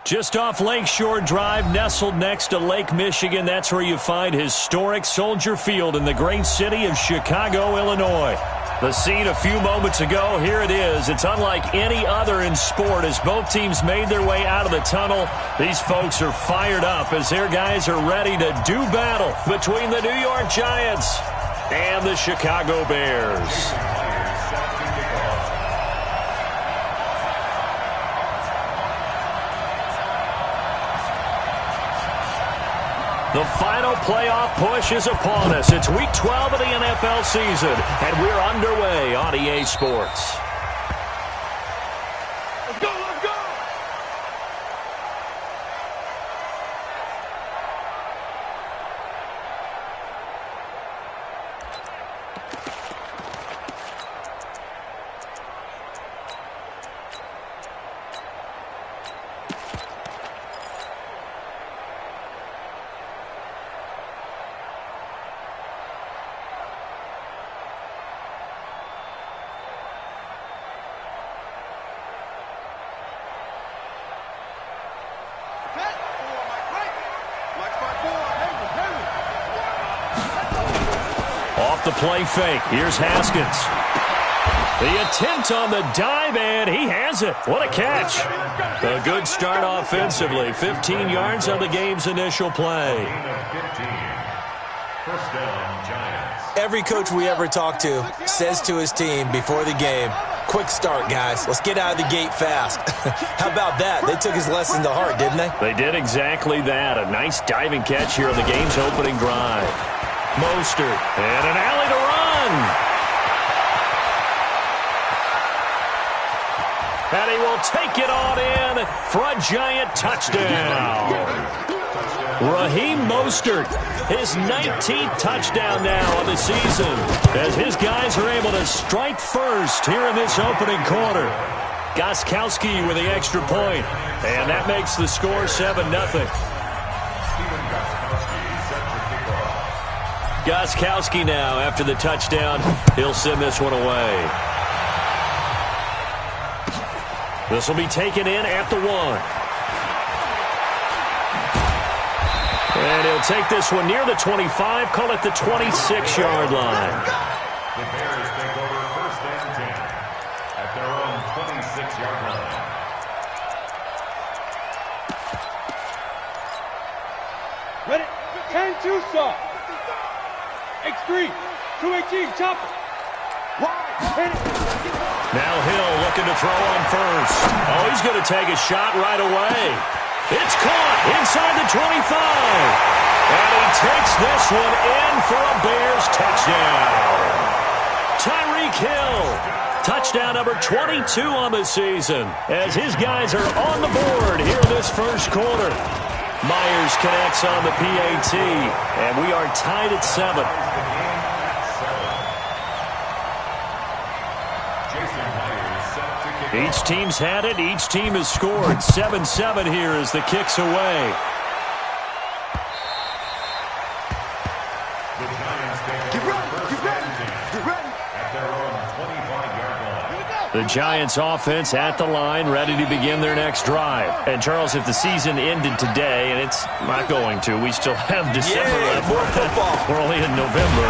Just off Lakeshore Drive, nestled next to Lake Michigan, that's where you find historic Soldier Field in the great city of Chicago, Illinois. The scene a few moments ago, here it is. It's unlike any other in sport as both teams made their way out of the tunnel. These folks are fired up as their guys are ready to do battle between the New York Giants and the Chicago Bears. The final playoff push is upon us. It's Week 12 of the NFL season, and we're underway on EA Sports. Let's go, let's go! Off the play fake. Here's Haskins. The attempt on the dive, and he has it. What a catch. A good start offensively. 15 yards on the game's initial play. First down, Giants. Every coach we ever talk to says to his team before the game, quick start, guys. Let's get out of the gate fast. How about that? They took his lesson to heart, didn't they? They did exactly that. A nice diving catch here on the game's opening drive. Mostert, and an alley to run. And he will take it on in for a Giant touchdown. Raheem Mostert, his 19th touchdown now of the season, as his guys are able to strike first here in this opening quarter. Gostkowski with the extra point, and that makes the score 7-0. Gostkowski now, after the touchdown, he'll send this one away. This will be taken in at the 1. And he'll take this one near the 25, call it the 26-yard line. The Bears take over first and 10 at their own 26-yard line. Ready? 10-2 stop. X3, 218, chopper. Now Hill looking to throw on first. Oh, he's going to take a shot right away. It's caught inside the 25. And he takes this one in for a Bears touchdown. Tyreek Hill, touchdown number 22 on the season, as his guys are on the board here in this first quarter. Myers connects on the PAT, and we are tied at 7. Each team's had it. Each team has scored. 7-7 here as the kick's away. The Giants take over first and 10 at their own 25-yard line. The Giants offense at the line, ready to begin their next drive. And, Charles, if the season ended today, and it's not going to, we still have December left. More football. We're only in November.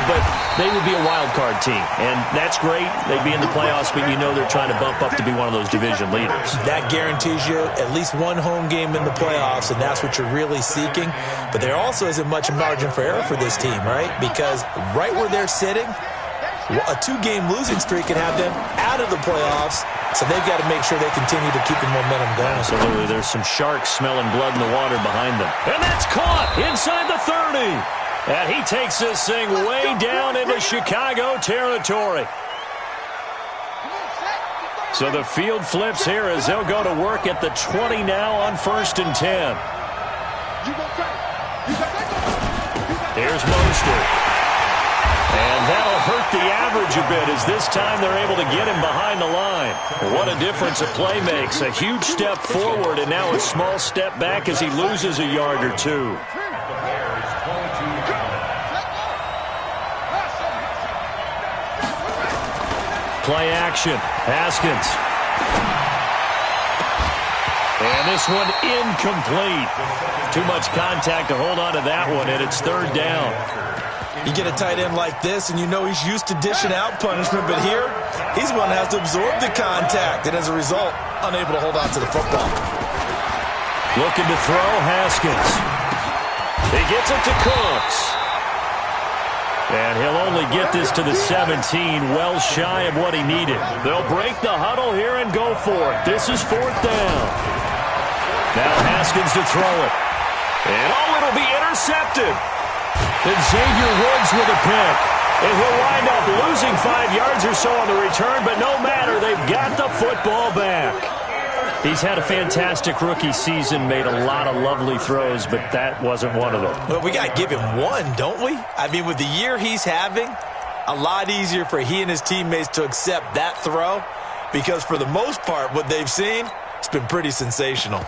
But they would be a wild card team, and that's great. They'd be in the playoffs, but you know they're trying to bump up to be one of those division leaders. That guarantees you at least one home game in the playoffs, and that's what you're really seeking. But there also isn't much margin for error for this team, right? Because right where they're sitting, a 2-game losing streak can have them out of the playoffs, so they've got to make sure they continue to keep the momentum going. Absolutely. There's some sharks smelling blood in the water behind them. And that's caught inside the 30. And he takes this thing way down into Chicago territory. So the field flips here as they'll go to work at the 20 now on 1st and 10. Here's Mostert. And that'll hurt the average a bit as this time they're able to get him behind the line. What a difference a play makes. A huge step forward and now a small step back as he loses a yard or two. Play action. Haskins. And And this one incomplete. Too much contact to hold on to that one, and it's third down. You get a tight end like this, and you know he's used to dishing out punishment, but here, he's one that has to absorb the contact, and as a result, unable to hold on to the football. Looking to throw, Haskins. He gets it to Cooks. And he'll only get this to the 17, well shy of what he needed. They'll break the huddle here and go for it. This is fourth down. Now Haskins to throw it. And it'll be intercepted. And Xavier Woods with a pick. And he'll wind up losing 5 yards or so on the return, but no matter, they've got the football back. He's had a fantastic rookie season, made a lot of lovely throws, but that wasn't one of them. Well, we got to give him one, don't we? I mean, with the year he's having, a lot easier for he and his teammates to accept that throw because for the most part, what they've seen, it's been pretty sensational.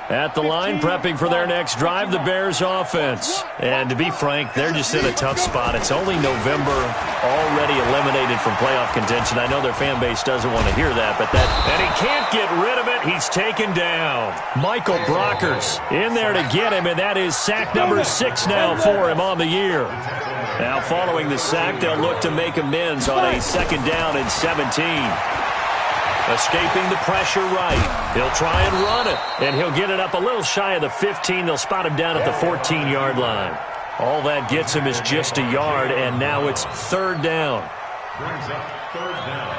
At the line, prepping for their next drive, the Bears offense. And to be frank, they're just in a tough spot. It's only November, already eliminated from playoff contention. I know their fan base doesn't want to hear that, and he can't get rid of it. He's taken down. Michael Brockers in there to get him, and that is sack number 6 now for him on the year. Now following the sack, they'll look to make amends on a second down and 17. Escaping the pressure right. He'll try and run it, and he'll get it up a little shy of the 15. They'll spot him down at the 14-yard line. All that gets him is just a yard, and now it's third down. Brings up third down.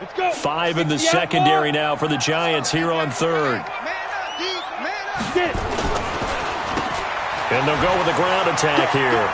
Let's go. 5 in the secondary now for the Giants here on third. And they'll go with a ground attack here.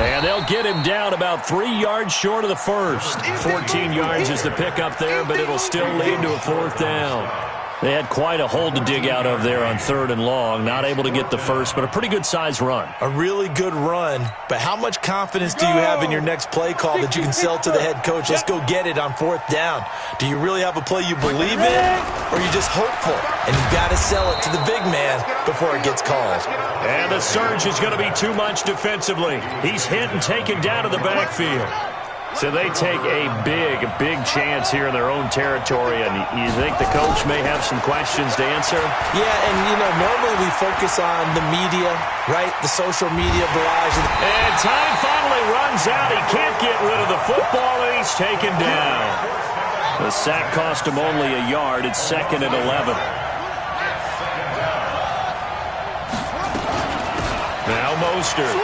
And they'll get him down about 3 yards short of the first. 14 yards is the pickup there, but it'll still lead to a fourth down. They had quite a hole to dig out of there on third and long. Not able to get the first, but a pretty good-sized run. A really good run, but how much confidence do you have in your next play call that you can sell to the head coach? Let's go get it on fourth down. Do you really have a play you believe in, or are you just hopeful? And you've got to sell it to the big man before it gets called. And the surge is going to be too much defensively. He's hit and taken down to the backfield. So they take a big chance here in their own territory, and you think the coach may have some questions to answer? Yeah, and, normally we focus on the media, right? The social media barrage. And time finally runs out. He can't get rid of the football, and he's taken down. The sack cost him only a yard. It's second and 11. Now Mostert.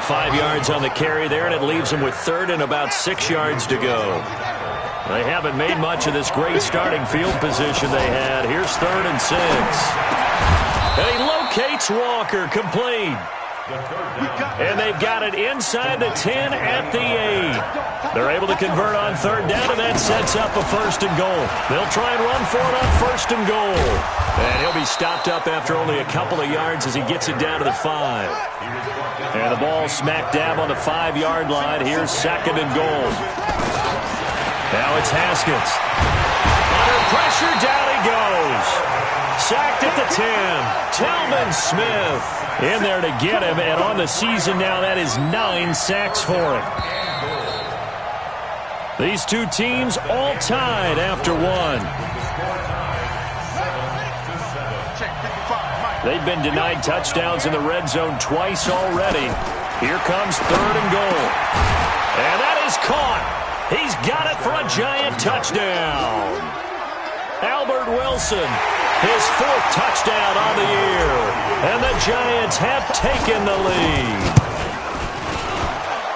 5 yards on the carry there, and it leaves them with third and about 6 yards to go. They haven't made much of this great starting field position they had. Here's third and 6. And he locates Walker, complete. And they've got it inside the 10 at the 8. They're able to convert on third down, and that sets up a first and goal. They'll try and run for it on first and goal. And he'll be stopped up after only a couple of yards as he gets it down to the 5. And the ball smack dab on the 5-yard line. Here's second and goal. Now it's Haskins. Under pressure, down he goes. Sacked at the 10. Telvin Smith in there to get him. And on the season now, that is 9 sacks for him. These two teams all tied after one. They've been denied touchdowns in the red zone twice already. Here comes third and goal. And that is caught. He's got it for a Giant touchdown. Albert Wilson, his 4th touchdown on the year. And the Giants have taken the lead.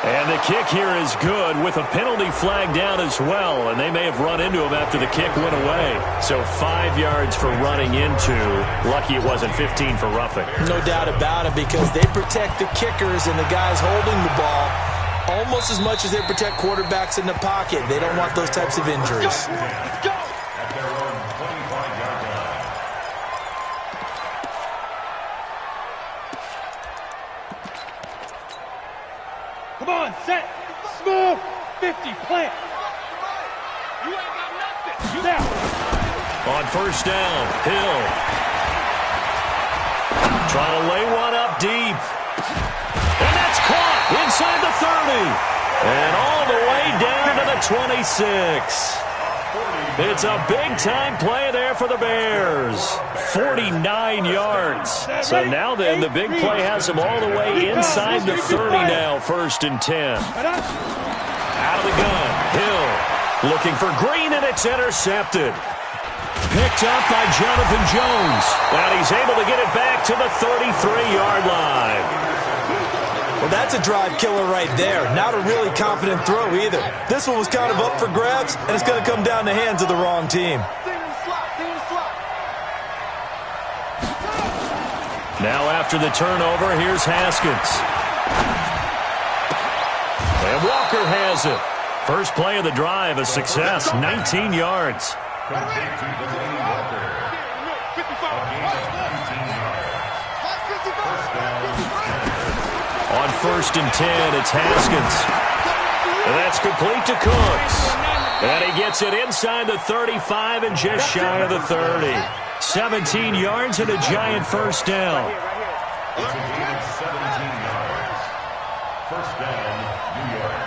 And the kick here is good with a penalty flag down as well. And they may have run into him after the kick went away. So 5 yards for running into. Lucky it wasn't 15 for roughing. No doubt about it, because they protect the kickers and the guys holding the ball almost as much as they protect quarterbacks in the pocket. They don't want those types of injuries. At their own 25-yard line. Come on, set, smooth, 50, plant. You ain't got nothing. On first down, Hill. Trying to lay one up deep. And that's caught inside the 30. And all the way down to the 26. It's a big-time play there for the Bears. 49 yards. So now then, the big play has them all the way inside the 30 now, 1st and 10. Out of the gun, Hill looking for Green, and it's intercepted. Picked up by Jonathan Jones. And he's able to get it back to the 33-yard line. Well, that's a drive killer right there. Not a really confident throw either. This one was kind of up for grabs, and it's going to come down the hands of the wrong team. Now after the turnover, here's Haskins. And Walker has it. First play of the drive, a success, 19 yards. On 1st and 10, it's Haskins. And that's complete to Cooks. And he gets it inside the 35 and just shy of the 30. 17 yards and a giant first down. It's a gain of 17 yards. First down, New York.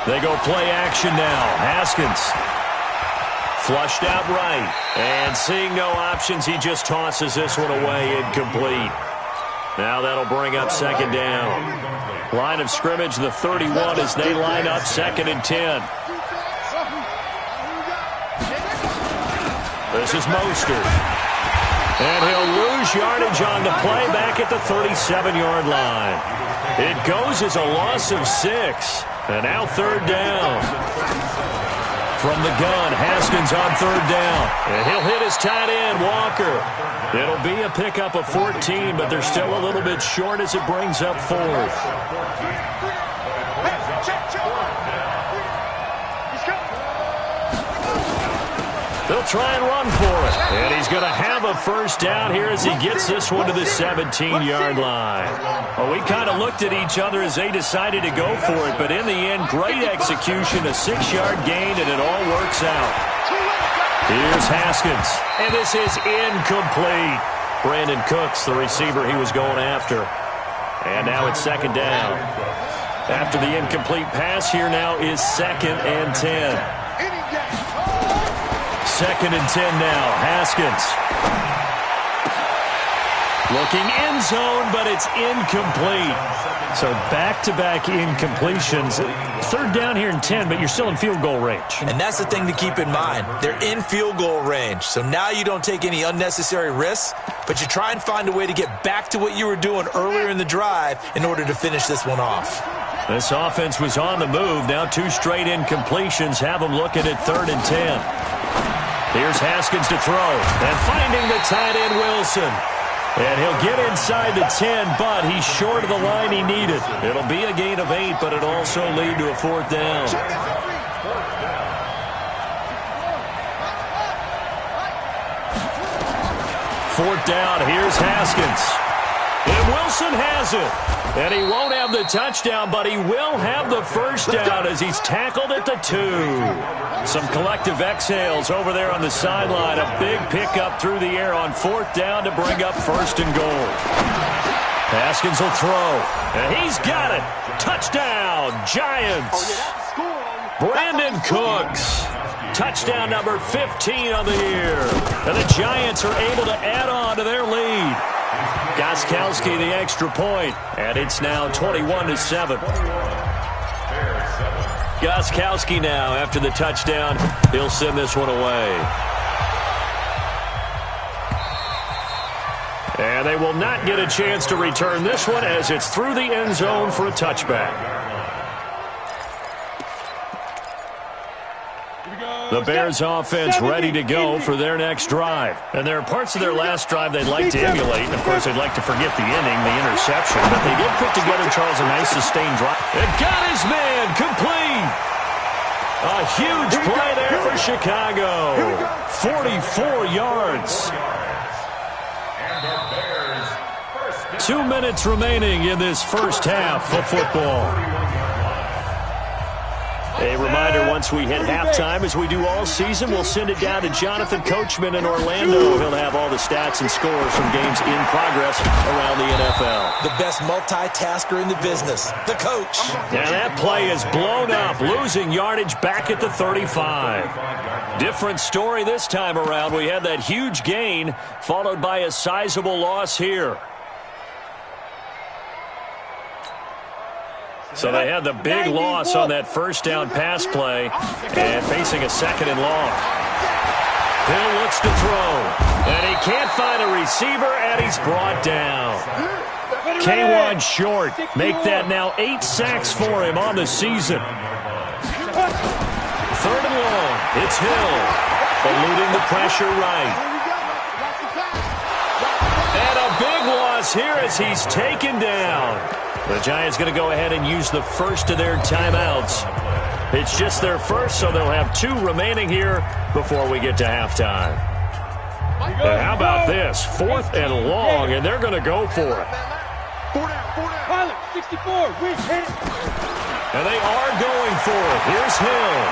They go play action now. Haskins. Flushed out right. And seeing no options, he just tosses this one away, incomplete. Now that'll bring up 2nd down. Line of scrimmage, the 31 as they line up 2nd and 10. This is Mostert. And he'll lose yardage on the play back at the 37-yard line. It goes as a loss of 6. And now 3rd down. From the gun, Haskins on 3rd down. And he'll hit his tight end, Walker. It'll be a pickup of 14, but they're still a little bit short as it brings up 4th. They'll try and run for it. And he's going to have a first down here as he gets this one to the 17-yard line. Well, we kind of looked at each other as they decided to go for it, but in the end, great execution, a 6-yard gain, and it all works out. Here's Haskins, and this is incomplete. Brandon Cooks, the receiver he was going after. And now it's 2nd down. After the incomplete pass, here now is 2nd and 10. 2nd and 10 now. Haskins. Looking end zone, but it's incomplete. So back-to-back incompletions. 3rd down here and 10, but you're still in field goal range. And that's the thing to keep in mind. They're in field goal range. So now you don't take any unnecessary risks, but you try and find a way to get back to what you were doing earlier in the drive in order to finish this one off. This offense was on the move. Now 2 straight incompletions have them looking at 3rd and 10. Here's Haskins to throw. And finding the tight end, Wilson. And he'll get inside the 10, but he's short of the line he needed. It'll be a gain of 8, but it'll also lead to a 4th down. 4th down, here's Haskins. And Wilson has it. And he won't have the touchdown, but he will have the first down as he's tackled at the 2. Some collective exhales over there on the sideline. A big pickup through the air on 4th down to bring up 1st and goal. Haskins will throw. And he's got it. Touchdown, Giants. Brandon Cooks. Touchdown number 15 on the year. And the Giants are able to add on to their lead. Gostkowski the extra point, and it's now 21-7. Gostkowski now, after the touchdown, he'll send this one away. And they will not get a chance to return this one as it's through the end zone for a touchback. The Bears offense ready to go for their next drive. And there are parts of their last drive they'd like to emulate. And, of course, they'd like to forget the inning, the interception. But they did put together, Charles, a nice sustained drive. And got his man complete. A huge play there for Chicago. 44 yards. 2 minutes remaining in this first half of football. A reminder once once we hit halftime, as we do all season, we'll send it down to Jonathan Coachman in Orlando. He'll have all the stats and scores from games in progress around the NFL. The best multitasker in the business, the coach. Now that play is blown up, losing yardage back at the 35. Different story this time around. We had that huge gain, followed by a sizable loss here. So they had the big loss on that first down pass play, and facing a second and long. Hill looks to throw, and he can't find a receiver, and he's brought down. K1 short. Make that now 8 sacks for him on the season. Third and long. It's Hill, eluding the pressure right. And a big loss here as he's taken down. The Giants going to go ahead and use the first of their timeouts. It's just their first, so they'll have 2 remaining here before we get to halftime. And how about this? 4th and long, and they're going to go for it. Pilot, 64, hit it. And they are going for it. Here's Hill.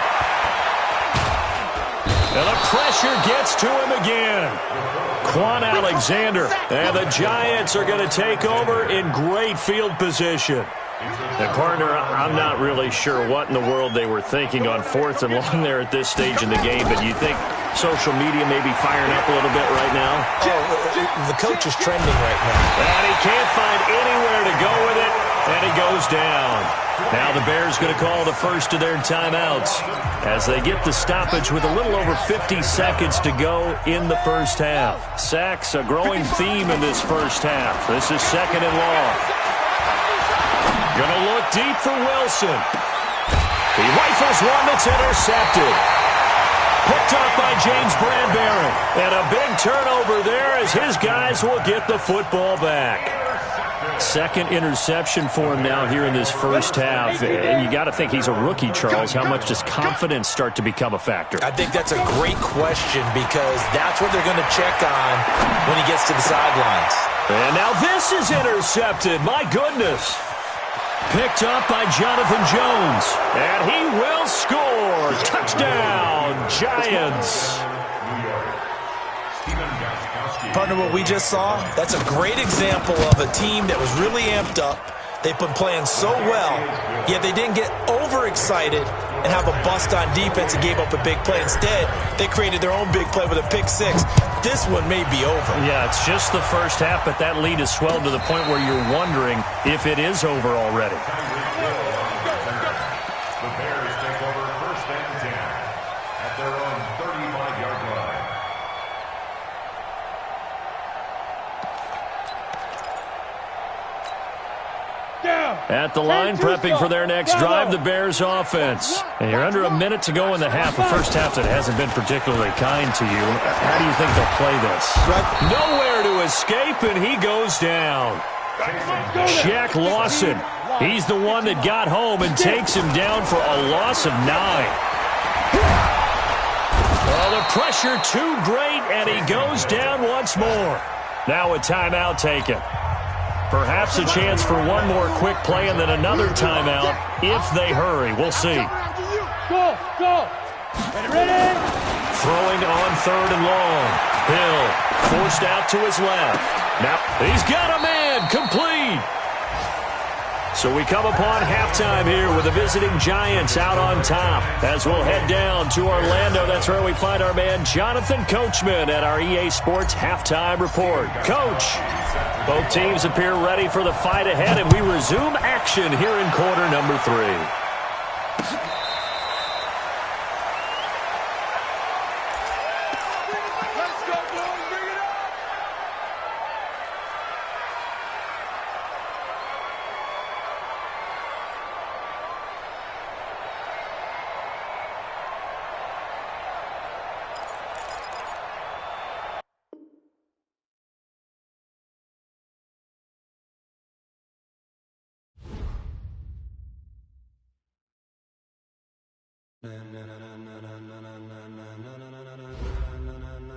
And the pressure gets to him again. Quan Alexander. And the Giants are going to take over in great field position. And, partner, I'm not really sure what in the world they were thinking on 4th and long there at this stage in the game, but you think social media may be firing up a little bit right now? Oh, the coach is trending right now. And he can't find anywhere to go with it, and he goes down. Now the Bears going to call the first of their timeouts as they get the stoppage with a little over 50 seconds to go in the first half. Sacks, a growing theme in this first half. This is second and long. Going to look deep for Wilson. He rifles one that's intercepted. Picked up by James Bradbury. And a big turnover there as his guys will get the football back. Second interception for him now here in this first half. And you got to think he's a rookie, Charles. How much does confidence start to become a factor? I think that's a great question because that's what they're going to check on when he gets to the sidelines. And now this is intercepted. My goodness. Picked up by Jonathan Jones. And he will score. Touchdown, Giants. Partner, what we just saw, that's a great example of a team that was really amped up. They've been playing so well, yet they didn't get overexcited and have a bust on defense and gave up a big play. Instead, they created their own big play with a pick six. This one may be over. Yeah, it's just the first half, but that lead has swelled to the point where you're wondering if it is over already. The Bears take over first and 10 at their own 35-yard line. At the line, prepping for their next drive, the Bears offense. And you're under a minute to go in the half, a first half that hasn't been particularly kind to you. How do you think they'll play this? Nowhere to escape, and he goes down. Shaq Lawson, he's the one that got home and takes him down for a loss of 9. Well, the pressure too great, and he goes down once more. Now a timeout taken. Perhaps a chance for one more quick play and then another timeout if they hurry. We'll see. Go. Ready. Throwing on third and long. Hill forced out to his left. Now he's got a man complete. So we come upon halftime here with the visiting Giants out on top. As we'll head down to Orlando, that's where we find our man Jonathan Coachman at our EA Sports Halftime Report. Coach, both teams appear ready for the fight ahead, and we resume action here in quarter number 3.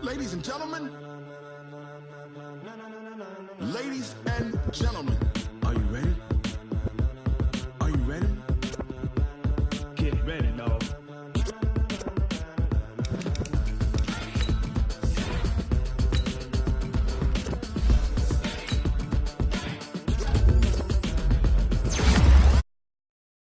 Ladies and gentlemen, ladies and gentlemen,